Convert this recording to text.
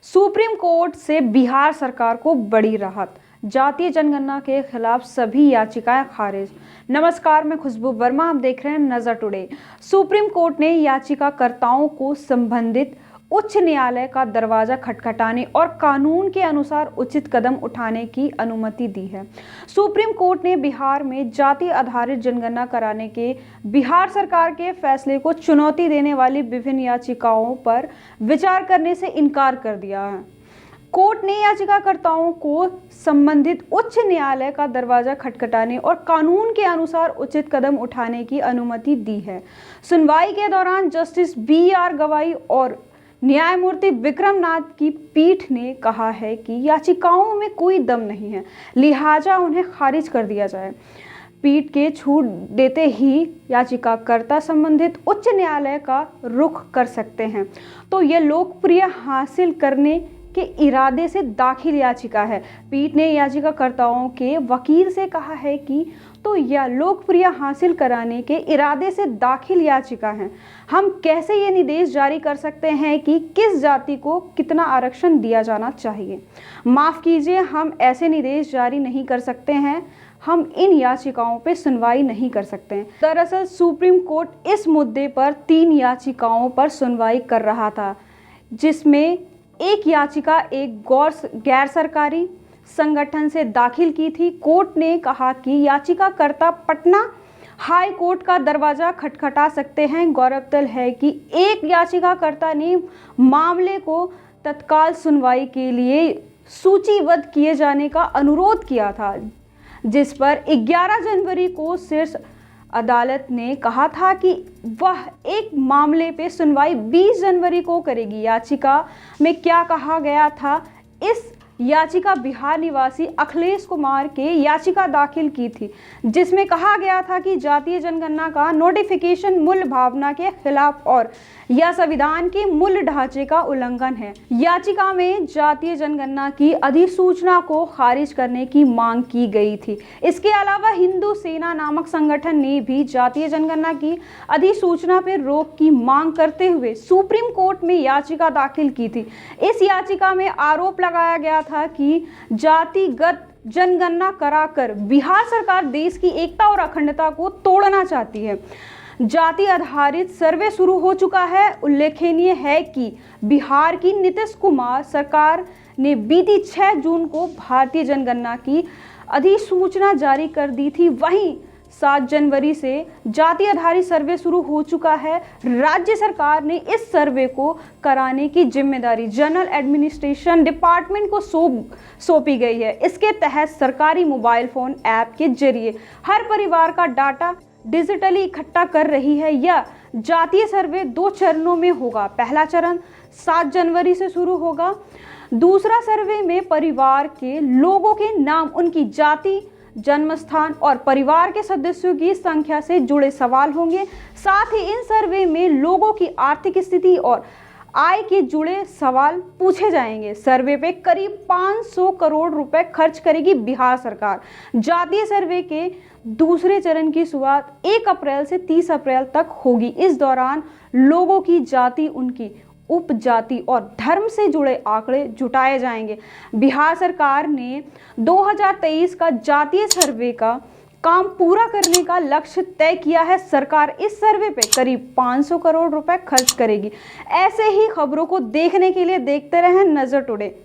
Supreme court से बिहार सरकार को बड़ी राहत। जातीय जनगणना के खिलाफ सभी याचिकाएं खारिज। नमस्कार, मैं खुशबू वर्मा, आप देख रहे हैं नजर टुडे। सुप्रीम कोर्ट ने याचिकाकर्ताओं को संबंधित उच्च न्यायालय का दरवाजा खटखटाने और कानून के अनुसार उचित कदम उठाने की अनुमति दी है। सुप्रीम कोर्ट ने बिहार में जाति आधारित जनगणना कराने के बिहार सरकार के फैसले को चुनौती देने वाली विभिन्न याचिकाओं पर विचार करने से इनकार कर दिया है। कोर्ट ने याचिकाकर्ताओं को संबंधित उच्च न्यायालय का दरवाजा खटखटाने और कानून के अनुसार उचित कदम उठाने की अनुमति दी है। सुनवाई के दौरान जस्टिस BR गवाई और न्यायमूर्ति विक्रम नाथ की पीठ ने कहा है कि याचिकाओं में कोई दम नहीं है, लिहाजा उन्हें खारिज कर दिया जाए। पीठ के छूट देते ही याचिकाकर्ता संबंधित उच्च न्यायालय का रुख कर सकते हैं। तो यह लोकप्रिय हासिल करने के इरादे से दाखिल याचिका है। पीठ ने याचिकाकर्ताओं के वकील से कहा है कि तो यह लोकप्रिय हासिल कराने के इरादे से दाखिल याचिका है। हम कैसे ये निर्देश जारी कर सकते हैं कि किस जाति को कितना आरक्षण दिया जाना चाहिए? माफ कीजिए, हम ऐसे निर्देश जारी नहीं कर सकते हैं। हम इन याचिकाओं पर सुनवाई नहीं कर सकते हैं। दरअसल सुप्रीम कोर्ट इस मुद्दे पर 3 याचिकाओं पर सुनवाई कर रहा था, जिसमें एक याचिका एक गैर सरकारी संगठन से दाखिल की थी। कोर्ट ने कहा कि याचिकाकर्ता पटना हाई कोर्ट का दरवाजा खटखटा सकते हैं। गौरतलब है कि एक याचिकाकर्ता ने मामले को तत्काल सुनवाई के लिए सूचीबद्ध किए जाने का अनुरोध किया था, जिस पर 11 जनवरी को शीर्ष अदालत ने कहा था कि वह एक मामले पे सुनवाई 20 जनवरी को करेगी। याचिका में क्या कहा गया था? इस याचिका बिहार निवासी अखिलेश कुमार के याचिका दाखिल की थी, जिसमें कहा गया था कि जातीय जनगणना का नोटिफिकेशन मूल भावना के खिलाफ और यह संविधान के मूल ढांचे का उल्लंघन है। याचिका में जातीय जनगणना की अधिसूचना को खारिज करने की मांग की गई थी। इसके अलावा हिंदू सेना नामक संगठन ने भी जातीय जनगणना की अधिसूचना पर रोक की मांग करते हुए सुप्रीम कोर्ट में याचिका दाखिल की थी। इस याचिका में आरोप लगाया गया था कि जातिगत जनगणना कराकर बिहार सरकार देश की एकता और अखंडता को तोड़ना चाहती है। जाति आधारित सर्वे शुरू हो चुका है। उल्लेखनीय है कि बिहार की नीतीश कुमार सरकार ने बीती 6 जून को भारतीय जनगणना की अधिसूचना जारी कर दी थी। वहीं 7 जनवरी से जाति आधारित सर्वे शुरू हो चुका है। राज्य सरकार ने इस सर्वे को कराने की जिम्मेदारी जनरल एडमिनिस्ट्रेशन डिपार्टमेंट को सौंपी गई है। इसके तहत सरकारी मोबाइल फोन ऐप के जरिए हर परिवार का डाटा डिजिटली इकट्ठा कर रही है। यह जातीय सर्वे 2 चरणों में होगा। पहला चरण 7 जनवरी से शुरू होगा। दूसरा सर्वे में परिवार के लोगों के नाम, उनकी जाति, जन्म स्थान और परिवार के सदस्यों की संख्या से जुड़े सवाल होंगे। साथ ही इन सर्वे में लोगों की आर्थिक स्थिति और आय के जुड़े सवाल पूछे जाएंगे। सर्वे पे करीब 500 करोड़ रुपए खर्च करेगी बिहार सरकार। जातीय सर्वे के दूसरे चरण की शुरुआत 1 अप्रैल से 30 अप्रैल तक होगी। इस दौरान लोगों की जाति, उनकी उपजाति और धर्म से जुड़े आंकड़े जुटाए जाएंगे। बिहार सरकार ने 2023 का जातीय सर्वे का काम पूरा करने का लक्ष्य तय किया है। सरकार इस सर्वे पे करीब 500 करोड़ रुपए खर्च करेगी। ऐसे ही खबरों को देखने के लिए देखते रहें नजर टुडे।